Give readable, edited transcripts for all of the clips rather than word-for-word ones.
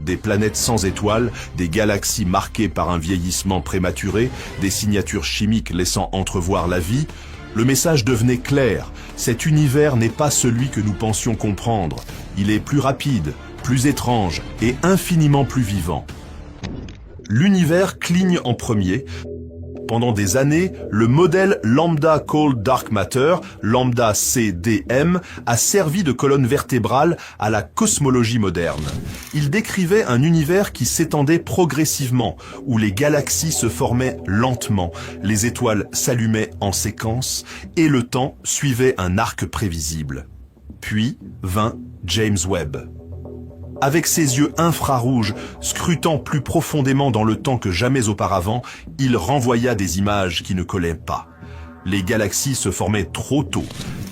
Des planètes sans étoiles, des galaxies marquées par un vieillissement prématuré, des signatures chimiques laissant entrevoir la vie, le message devenait clair. Cet univers n'est pas celui que nous pensions comprendre. Il est plus rapide, plus étrange et infiniment plus vivant. L'univers cligne en premier. Pendant des années, le modèle Lambda Cold Dark Matter, Lambda CDM, a servi de colonne vertébrale à la cosmologie moderne. Il décrivait un univers qui s'étendait progressivement, où les galaxies se formaient lentement, les étoiles s'allumaient en séquence, et le temps suivait un arc prévisible. Puis vint James Webb. Avec ses yeux infrarouges, scrutant plus profondément dans le temps que jamais auparavant, il renvoya des images qui ne collaient pas. Les galaxies se formaient trop tôt,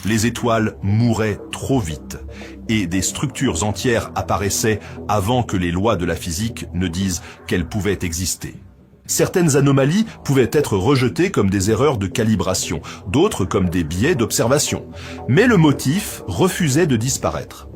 les étoiles mouraient trop vite, et des structures entières apparaissaient avant que les lois de la physique ne disent qu'elles pouvaient exister. Certaines anomalies pouvaient être rejetées comme des erreurs de calibration, d'autres comme des biais d'observation. Mais le motif refusait de disparaître.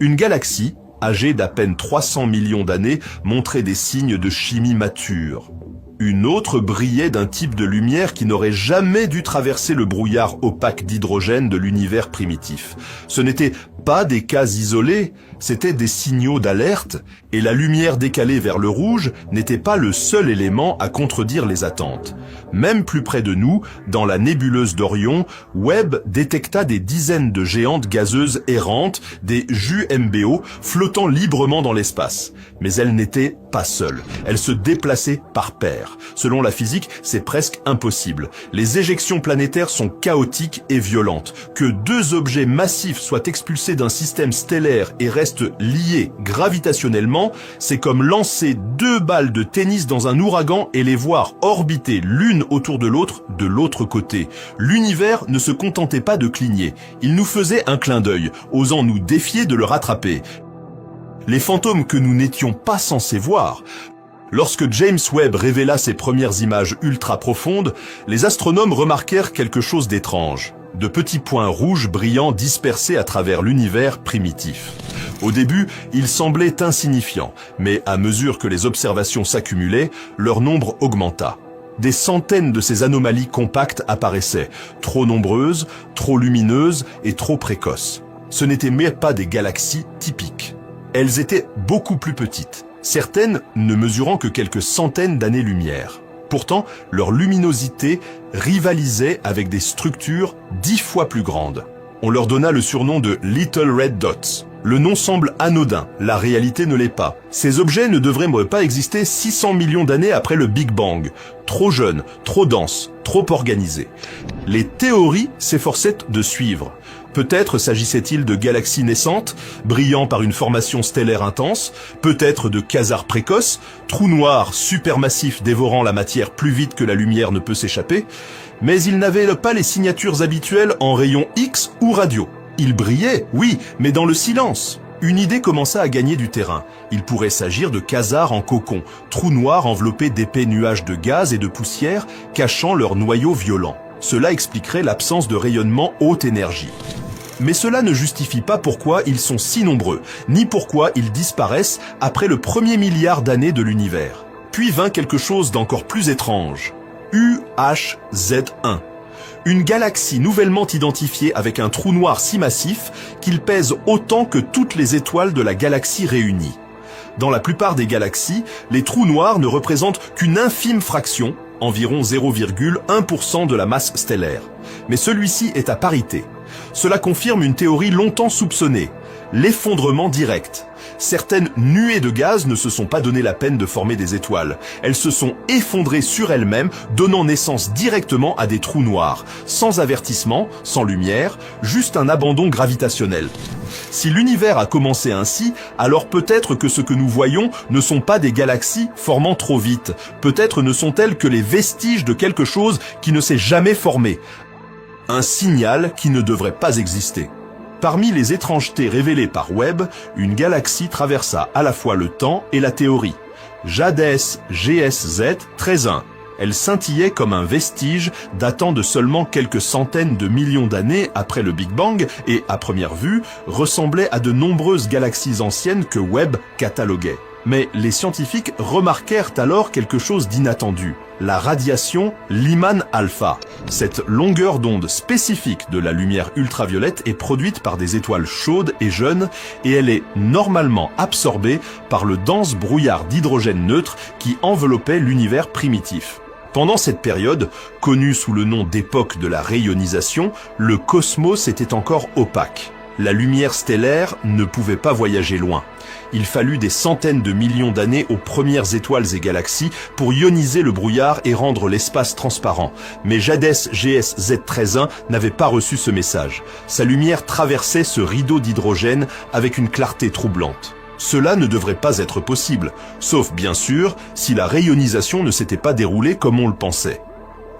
Une galaxie, âgée d'à peine 300 millions d'années, montrait des signes de chimie mature. Une autre brillait d'un type de lumière qui n'aurait jamais dû traverser le brouillard opaque d'hydrogène de l'univers primitif. Ce n'étaient pas des cas isolés, c'étaient des signaux d'alerte, et la lumière décalée vers le rouge n'était pas le seul élément à contredire les attentes. Même plus près de nous, dans la nébuleuse d'Orion, Webb détecta des dizaines de géantes gazeuses errantes, des JUMBO, flottant librement dans l'espace. Mais elles n'étaient pas seules, elles se déplaçaient par paires. Selon la physique, c'est presque impossible. Les éjections planétaires sont chaotiques et violentes. Que deux objets massifs soient expulsés d'un système stellaire et restent liés gravitationnellement, c'est comme lancer deux balles de tennis dans un ouragan et les voir orbiter l'une autour de l'autre côté. L'univers ne se contentait pas de cligner. Il nous faisait un clin d'œil, osant nous défier de le rattraper. Les fantômes que nous n'étions pas censés voir. Lorsque James Webb révéla ses premières images ultra profondes, les astronomes remarquèrent quelque chose d'étrange. De petits points rouges brillants dispersés à travers l'univers primitif. Au début, ils semblaient insignifiants, mais à mesure que les observations s'accumulaient, leur nombre augmenta. Des centaines de ces anomalies compactes apparaissaient, trop nombreuses, trop lumineuses et trop précoces. Ce n'étaient même pas des galaxies typiques. Elles étaient beaucoup plus petites, certaines ne mesurant que quelques centaines d'années-lumière. Pourtant, leur luminosité rivalisait avec des structures 10 fois plus grandes. On leur donna le surnom de Little Red Dots. Le nom semble anodin, la réalité ne l'est pas. Ces objets ne devraient pas exister 600 millions d'années après le Big Bang. Trop jeunes, trop denses, trop organisés. Les théories s'efforçaient de suivre. Peut-être s'agissait-il de galaxies naissantes, brillant par une formation stellaire intense, peut-être de quasars précoces, trous noirs supermassifs dévorant la matière plus vite que la lumière ne peut s'échapper, mais ils n'avaient pas les signatures habituelles en rayons X ou radio. Ils brillaient, oui, mais dans le silence. Une idée commença à gagner du terrain. Il pourrait s'agir de quasars en cocon, trous noirs enveloppés d'épais nuages de gaz et de poussière, cachant leurs noyaux violents. Cela expliquerait l'absence de rayonnement haute énergie. Mais cela ne justifie pas pourquoi ils sont si nombreux, ni pourquoi ils disparaissent après le premier milliard d'années de l'univers. Puis vint quelque chose d'encore plus étrange. UHZ1. Une galaxie nouvellement identifiée avec un trou noir si massif qu'il pèse autant que toutes les étoiles de la galaxie réunies. Dans la plupart des galaxies, les trous noirs ne représentent qu'une infime fraction, environ 0,1% de la masse stellaire. Mais celui-ci est à parité. Cela confirme une théorie longtemps soupçonnée, l'effondrement direct. Certaines nuées de gaz ne se sont pas donné la peine de former des étoiles. Elles se sont effondrées sur elles-mêmes, donnant naissance directement à des trous noirs, sans avertissement, sans lumière, juste un abandon gravitationnel. Si l'univers a commencé ainsi, alors peut-être que ce que nous voyons ne sont pas des galaxies formant trop vite. Peut-être ne sont-elles que les vestiges de quelque chose qui ne s'est jamais formé. Un signal qui ne devrait pas exister. Parmi les étrangetés révélées par Webb, une galaxie traversa à la fois le temps et la théorie. JADES GSZ 13.1. Elle scintillait comme un vestige datant de seulement quelques centaines de millions d'années après le Big Bang et, à première vue, ressemblait à de nombreuses galaxies anciennes que Webb cataloguait. Mais les scientifiques remarquèrent alors quelque chose d'inattendu. La radiation Lyman alpha. Cette longueur d'onde spécifique de la lumière ultraviolette est produite par des étoiles chaudes et jeunes et elle est normalement absorbée par le dense brouillard d'hydrogène neutre qui enveloppait l'univers primitif. Pendant cette période, connue sous le nom d'époque de la rayonisation, le cosmos était encore opaque. La lumière stellaire ne pouvait pas voyager loin. Il fallut des centaines de millions d'années aux premières étoiles et galaxies pour ioniser le brouillard et rendre l'espace transparent. Mais JADES GS Z13-1 n'avait pas reçu ce message. Sa lumière traversait ce rideau d'hydrogène avec une clarté troublante. Cela ne devrait pas être possible, sauf bien sûr si la rayonisation ne s'était pas déroulée comme on le pensait.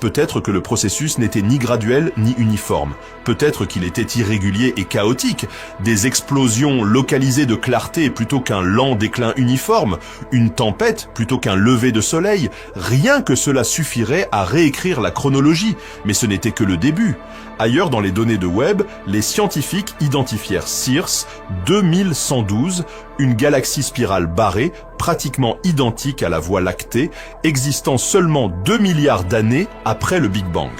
Peut-être que le processus n'était ni graduel ni uniforme. Peut-être qu'il était irrégulier et chaotique. Des explosions localisées de clarté plutôt qu'un lent déclin uniforme. Une tempête plutôt qu'un lever de soleil. Rien que cela suffirait à réécrire la chronologie. Mais ce n'était que le début. Ailleurs dans les données de Webb, les scientifiques identifièrent Circe 2112, une galaxie spirale barrée, pratiquement identique à la Voie lactée, existant seulement 2 milliards d'années après le Big Bang.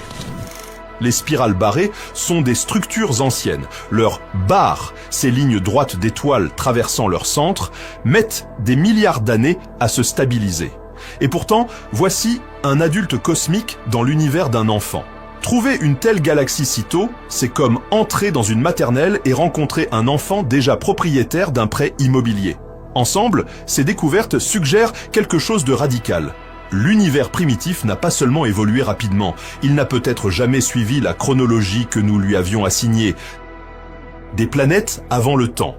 Les spirales barrées sont des structures anciennes. Leurs barres, ces lignes droites d'étoiles traversant leur centre, mettent des milliards d'années à se stabiliser. Et pourtant, voici un adulte cosmique dans l'univers d'un enfant. Trouver une telle galaxie si tôt, c'est comme entrer dans une maternelle et rencontrer un enfant déjà propriétaire d'un prêt immobilier. Ensemble, ces découvertes suggèrent quelque chose de radical. L'univers primitif n'a pas seulement évolué rapidement, il n'a peut-être jamais suivi la chronologie que nous lui avions assignée. Des planètes avant le temps.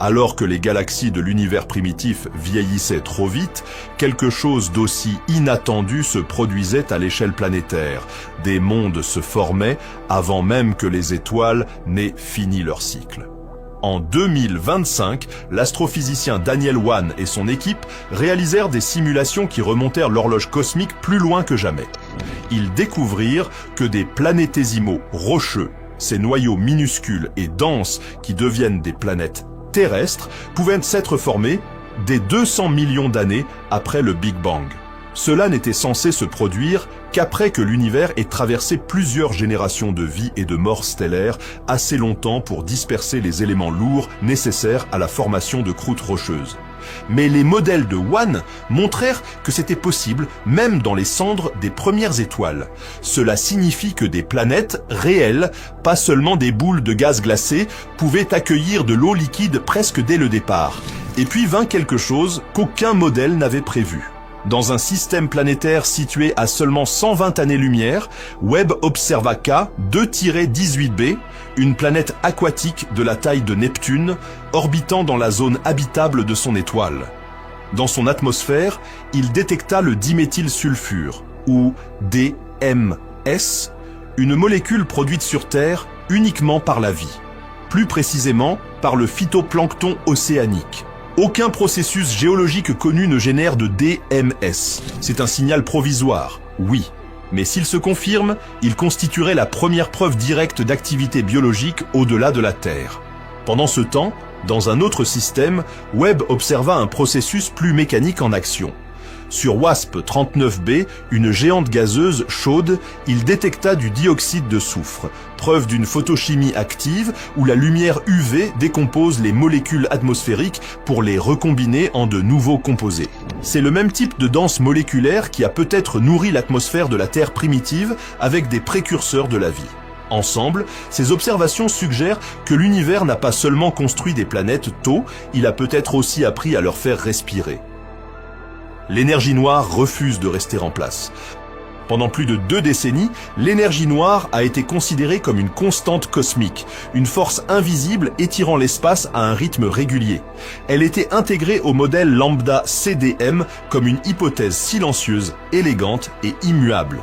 Alors que les galaxies de l'univers primitif vieillissaient trop vite, quelque chose d'aussi inattendu se produisait à l'échelle planétaire. Des mondes se formaient avant même que les étoiles n'aient fini leur cycle. En 2025, l'astrophysicien Daniel Hwan et son équipe réalisèrent des simulations qui remontèrent l'horloge cosmique plus loin que jamais. Ils découvrirent que des planétésimaux rocheux, ces noyaux minuscules et denses qui deviennent des planètes terrestres, pouvaient s'être formés des 200 millions d'années après le Big Bang. Cela n'était censé se produire qu'après que l'univers ait traversé plusieurs générations de vie et de mort stellaire, assez longtemps pour disperser les éléments lourds nécessaires à la formation de croûtes rocheuses. Mais les modèles de Hwan montrèrent que c'était possible même dans les cendres des premières étoiles. Cela signifie que des planètes réelles, pas seulement des boules de gaz glacé, pouvaient accueillir de l'eau liquide presque dès le départ. Et puis vint quelque chose qu'aucun modèle n'avait prévu. Dans un système planétaire situé à seulement 120 années-lumière, Webb observa K 2-18b, une planète aquatique de la taille de Neptune, orbitant dans la zone habitable de son étoile. Dans son atmosphère, il détecta le diméthylsulfure, ou DMS, une molécule produite sur Terre uniquement par la vie. Plus précisément, par le phytoplancton océanique. Aucun processus géologique connu ne génère de DMS. C'est un signal provisoire, oui. Mais s'il se confirme, il constituerait la première preuve directe d'activité biologique au-delà de la Terre. Pendant ce temps, dans un autre système, Webb observa un processus plus mécanique en action. Sur WASP-39b, une géante gazeuse chaude, il détecta du dioxyde de soufre, preuve d'une photochimie active où la lumière UV décompose les molécules atmosphériques pour les recombiner en de nouveaux composés. C'est le même type de danse moléculaire qui a peut-être nourri l'atmosphère de la Terre primitive avec des précurseurs de la vie. Ensemble, ces observations suggèrent que l'univers n'a pas seulement construit des planètes tôt, il a peut-être aussi appris à leur faire respirer. L'énergie noire refuse de rester en place. Pendant plus de 2 décennies, l'énergie noire a été considérée comme une constante cosmique, une force invisible étirant l'espace à un rythme régulier. Elle était intégrée au modèle lambda CDM comme une hypothèse silencieuse, élégante et immuable.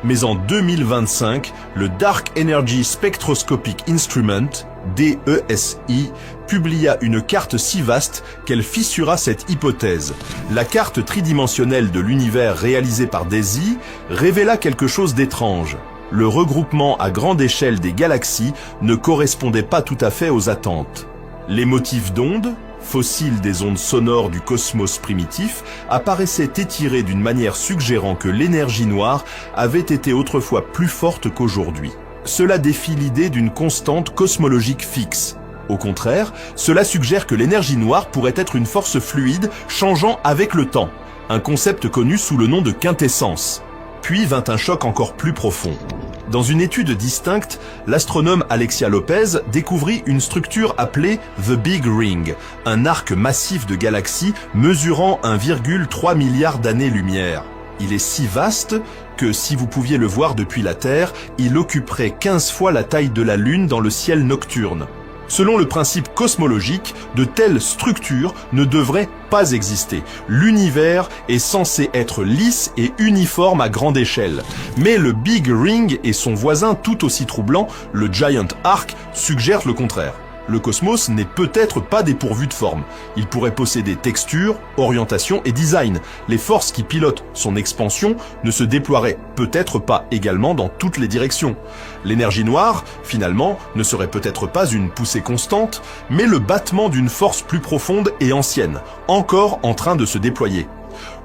Mais en 2025, le Dark Energy Spectroscopic Instrument, DESI, publia une carte si vaste qu'elle fissura cette hypothèse. La carte tridimensionnelle de l'univers réalisée par DESI révéla quelque chose d'étrange. Le regroupement à grande échelle des galaxies ne correspondait pas tout à fait aux attentes. Les motifs d'ondes, fossile des ondes sonores du cosmos primitif, apparaissait étiré d'une manière suggérant que l'énergie noire avait été autrefois plus forte qu'aujourd'hui. Cela défie l'idée d'une constante cosmologique fixe. Au contraire, cela suggère que l'énergie noire pourrait être une force fluide changeant avec le temps, un concept connu sous le nom de quintessence. Puis vint un choc encore plus profond. Dans une étude distincte, l'astronome Alexia Lopez découvrit une structure appelée The Big Ring, un arc massif de galaxies mesurant 1,3 milliard d'années-lumière. Il est si vaste que, si vous pouviez le voir depuis la Terre, il occuperait 15 fois la taille de la Lune dans le ciel nocturne. Selon le principe cosmologique, de telles structures ne devraient pas exister. L'univers est censé être lisse et uniforme à grande échelle. Mais le Big Ring et son voisin tout aussi troublant, le Giant Arc, suggèrent le contraire. Le cosmos n'est peut-être pas dépourvu de forme. Il pourrait posséder texture, orientation et design. Les forces qui pilotent son expansion ne se déploieraient peut-être pas également dans toutes les directions. L'énergie noire, finalement, ne serait peut-être pas une poussée constante, mais le battement d'une force plus profonde et ancienne, encore en train de se déployer.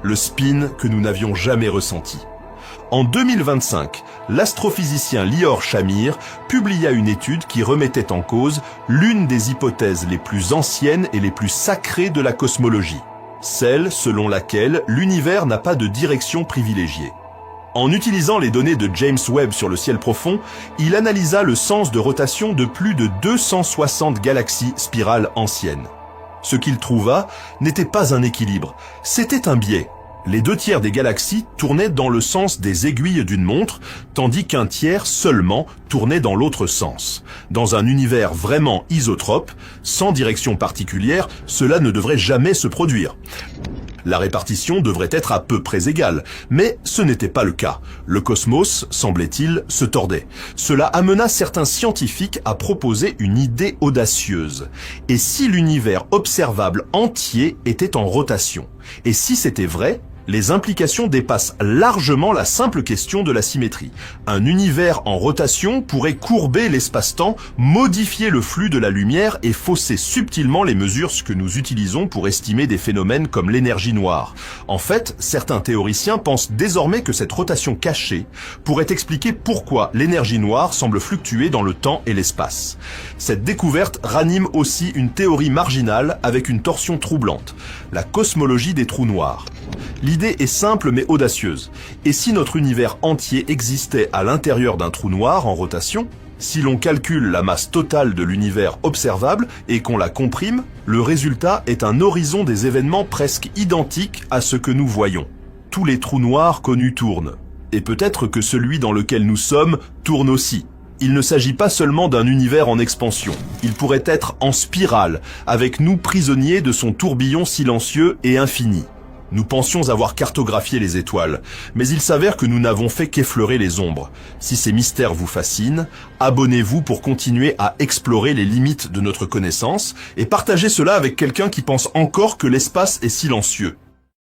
Le spin que nous n'avions jamais ressenti. En 2025, l'astrophysicien Lior Shamir publia une étude qui remettait en cause l'une des hypothèses les plus anciennes et les plus sacrées de la cosmologie, celle selon laquelle l'univers n'a pas de direction privilégiée. En utilisant les données de James Webb sur le ciel profond, il analysa le sens de rotation de plus de 260 galaxies spirales anciennes. Ce qu'il trouva n'était pas un équilibre, c'était un biais. Les 2/3 des galaxies tournaient dans le sens des aiguilles d'une montre, tandis qu'un tiers seulement tournait dans l'autre sens. Dans un univers vraiment isotrope, sans direction particulière, cela ne devrait jamais se produire. La répartition devrait être à peu près égale, mais ce n'était pas le cas. Le cosmos, semblait-il, se tordait. Cela amena certains scientifiques à proposer une idée audacieuse. Et si l'univers observable entier était en rotation? Et si c'était vrai, les implications dépassent largement la simple question de la symétrie. Un univers en rotation pourrait courber l'espace-temps, modifier le flux de la lumière et fausser subtilement les mesures que nous utilisons pour estimer des phénomènes comme l'énergie noire. En fait, certains théoriciens pensent désormais que cette rotation cachée pourrait expliquer pourquoi l'énergie noire semble fluctuer dans le temps et l'espace. Cette découverte ranime aussi une théorie marginale avec une torsion troublante, la cosmologie des trous noirs. L'idée est simple mais audacieuse. Et si notre univers entier existait à l'intérieur d'un trou noir en rotation, si l'on calcule la masse totale de l'univers observable et qu'on la comprime, le résultat est un horizon des événements presque identique à ce que nous voyons. Tous les trous noirs connus tournent. Et peut-être que celui dans lequel nous sommes tourne aussi. Il ne s'agit pas seulement d'un univers en expansion. Il pourrait être en spirale, avec nous prisonniers de son tourbillon silencieux et infini. Nous pensions avoir cartographié les étoiles, mais il s'avère que nous n'avons fait qu'effleurer les ombres. Si ces mystères vous fascinent, abonnez-vous pour continuer à explorer les limites de notre connaissance et partagez cela avec quelqu'un qui pense encore que l'espace est silencieux.